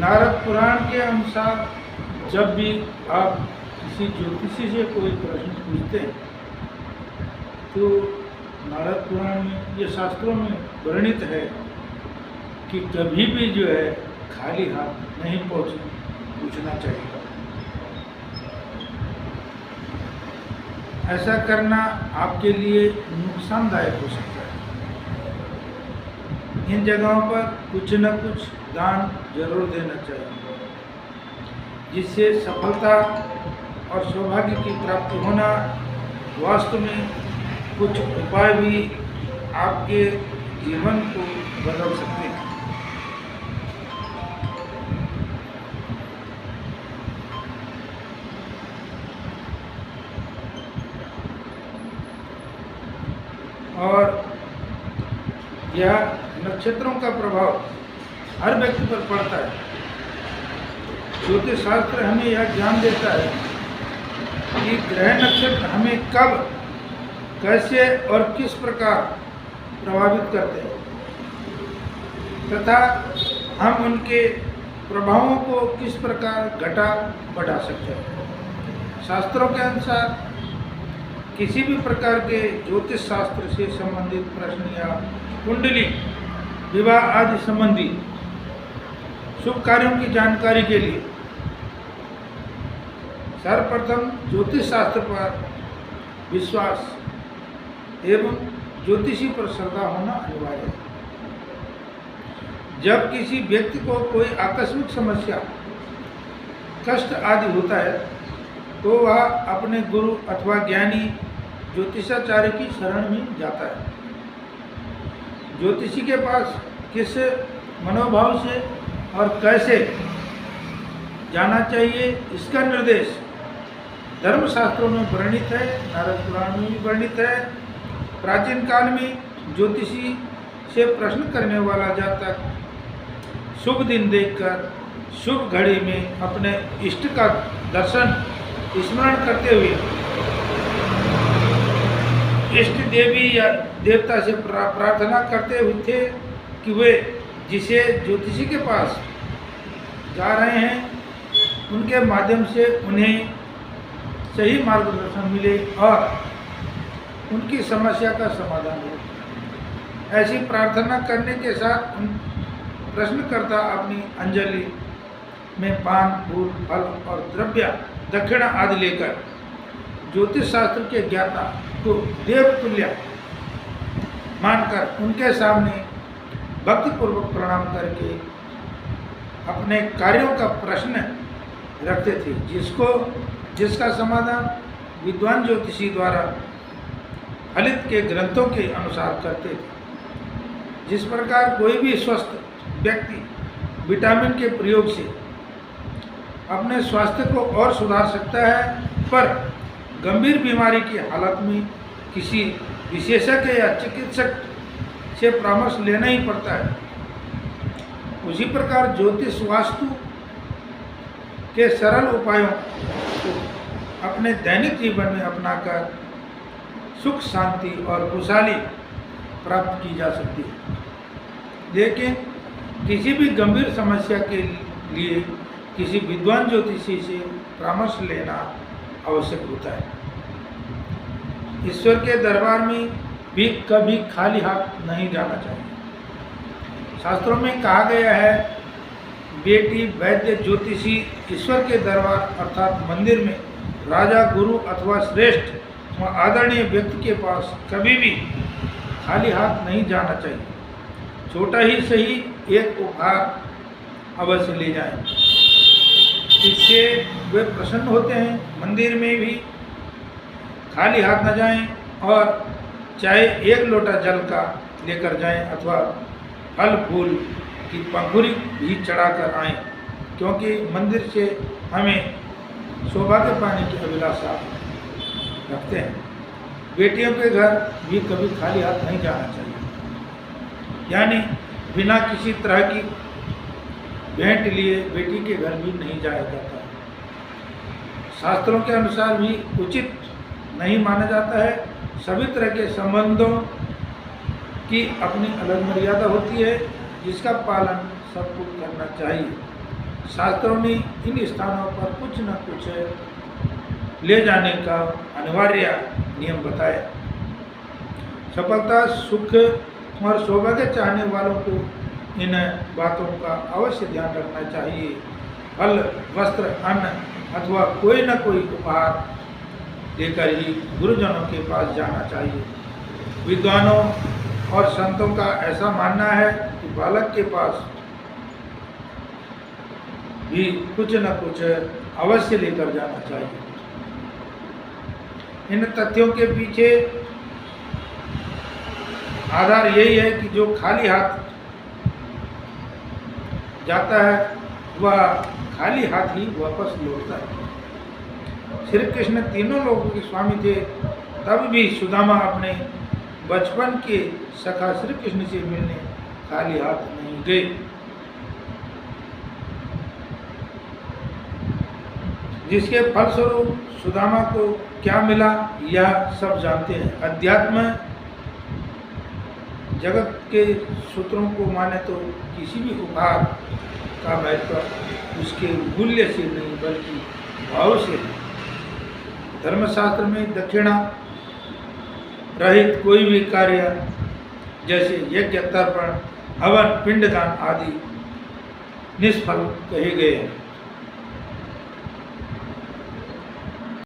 नारद पुराण के अनुसार जब भी आप किसी ज्योतिषी से कोई प्रश्न पूछते हैं तो नारद पुराण में ये शास्त्रों में वर्णित है कि कभी भी जो है खाली हाथ नहीं पूछना चाहिए। ऐसा करना आपके लिए नुकसानदायक हो सकता है। इन जगहों पर कुछ न कुछ दान जरूर देना चाहिए, जिससे सफलता और सौभाग्य की प्राप्ति होना। वास्तव में कुछ उपाय भी आपके जीवन को बदल सकते हैं। और यह नक्षत्रों का प्रभाव हर व्यक्ति पर पड़ता है। ज्योतिष शास्त्र हमें यह ज्ञान देता है कि ग्रह नक्षत्र हमें कब, कैसे और किस प्रकार प्रभावित करते हैं तथा हम उनके प्रभावों को किस प्रकार घटा बढ़ा सकते हैं। शास्त्रों के अनुसार किसी भी प्रकार के ज्योतिष शास्त्र से संबंधित प्रश्न या कुंडली, विवाह आदि संबंधी शुभ कार्यों की जानकारी के लिए सर्वप्रथम ज्योतिष शास्त्र पर विश्वास एवं ज्योतिषी पर श्रद्धा होना अनिवार्य है। जब किसी व्यक्ति को कोई आकस्मिक समस्या, कष्ट आदि होता है तो वह अपने गुरु अथवा ज्ञानी ज्योतिषाचार्य की शरण में जाता है। ज्योतिषी के पास किस मनोभाव से और कैसे जाना चाहिए, इसका निर्देश धर्मशास्त्रों में वर्णित है, नारद पुराण में भी वर्णित है। प्राचीन काल में ज्योतिषी से प्रश्न करने वाला जातक शुभ दिन देखकर शुभ घड़ी में अपने इष्ट का दर्शन स्मरण करते हुए इष्ट देवी या देवता से प्रार्थना करते हुए थे कि वे जिसे ज्योतिषी के पास जा रहे हैं उनके माध्यम से उन्हें सही मार्गदर्शन मिले और उनकी समस्या का समाधान हो। ऐसी प्रार्थना करने के साथ प्रश्नकर्ता अपनी अंजलि में पान, फूल, फल और द्रव्य दक्षिणा आदि लेकर ज्योतिष शास्त्र के ज्ञाता को देवतुल्य मानकर उनके सामने भक्तिपूर्वक प्रणाम करके अपने कार्यों का प्रश्न रखते थे, जिसका समाधान विद्वान ज्योतिषी द्वारा फलित के ग्रंथों के अनुसार करते थे। जिस प्रकार कोई भी स्वस्थ व्यक्ति विटामिन के प्रयोग से अपने स्वास्थ्य को और सुधार सकता है, पर गंभीर बीमारी की हालत में किसी विशेषज्ञ या चिकित्सक से परामर्श लेना ही पड़ता है, उसी प्रकार ज्योतिष वास्तु के सरल उपायों को अपने दैनिक जीवन में अपनाकर सुख, शांति और खुशहाली प्राप्त की जा सकती है। लेकिन किसी भी गंभीर समस्या के लिए किसी विद्वान ज्योतिषी से परामर्श लेना आवश्यक होता है। ईश्वर के दरबार में भी कभी खाली हाथ नहीं जाना चाहिए। शास्त्रों में कहा गया है, बेटी, वैद्य, ज्योतिषी ईश्वर के दरबार अर्थात मंदिर में राजा, गुरु अथवा श्रेष्ठ व आदरणीय व्यक्ति के पास कभी भी खाली हाथ नहीं जाना चाहिए। छोटा ही सही एक उपहार अवश्य ले जाएं, इससे वे प्रसन्न होते हैं। मंदिर में भी खाली हाथ न जाएं और चाहे एक लोटा जल का लेकर जाएं अथवा फल फूल की पंखुड़ी भी चढ़ाकर आएं, क्योंकि मंदिर से हमें सौभाग्य पाने की अभिलाषा रखते हैं। बेटियों के घर भी कभी खाली हाथ नहीं जाना चाहिए, यानी बिना किसी तरह की भेंट लिए बेटी के घर भी नहीं जाया जाता। शास्त्रों के अनुसार भी उचित नहीं माना जाता है। सभी तरह के संबंधों की अपनी अलग मर्यादा होती है, जिसका पालन सबको करना चाहिए। शास्त्रों ने इन स्थानों पर कुछ न कुछ ले जाने का अनिवार्य नियम बताया। सफलता, सुख और सौभाग्य चाहने वालों को इन बातों का अवश्य ध्यान रखना चाहिए। फल, वस्त्र, अन्न अथवा कोई न कोई उपहार लेकर ही गुरुजनों के पास जाना चाहिए। विद्वानों और संतों का ऐसा मानना है कि बालक के पास भी कुछ न कुछ अवश्य लेकर जाना चाहिए। इन तथ्यों के पीछे आधार यही है कि जो खाली हाथ जाता है वह खाली हाथ ही वापस लौटता है। श्री कृष्ण तीनों लोगों के स्वामी थे, तब भी सुदामा अपने बचपन के सखा श्री कृष्ण से मिलने खाली हाथ नहीं गए। जिसके फलस्वरूप सुदामा को क्या मिला यह सब जानते हैं। अध्यात्म जगत के सूत्रों को माने तो किसी भी उपहार का महत्व उसके मूल्य से नहीं बल्कि भाव से है। धर्मशास्त्र में दक्षिणा रहित कोई भी कार्य जैसे यज्ञ, तर्पण, हवन, पिंडदान आदि निष्फल कहे गए हैं।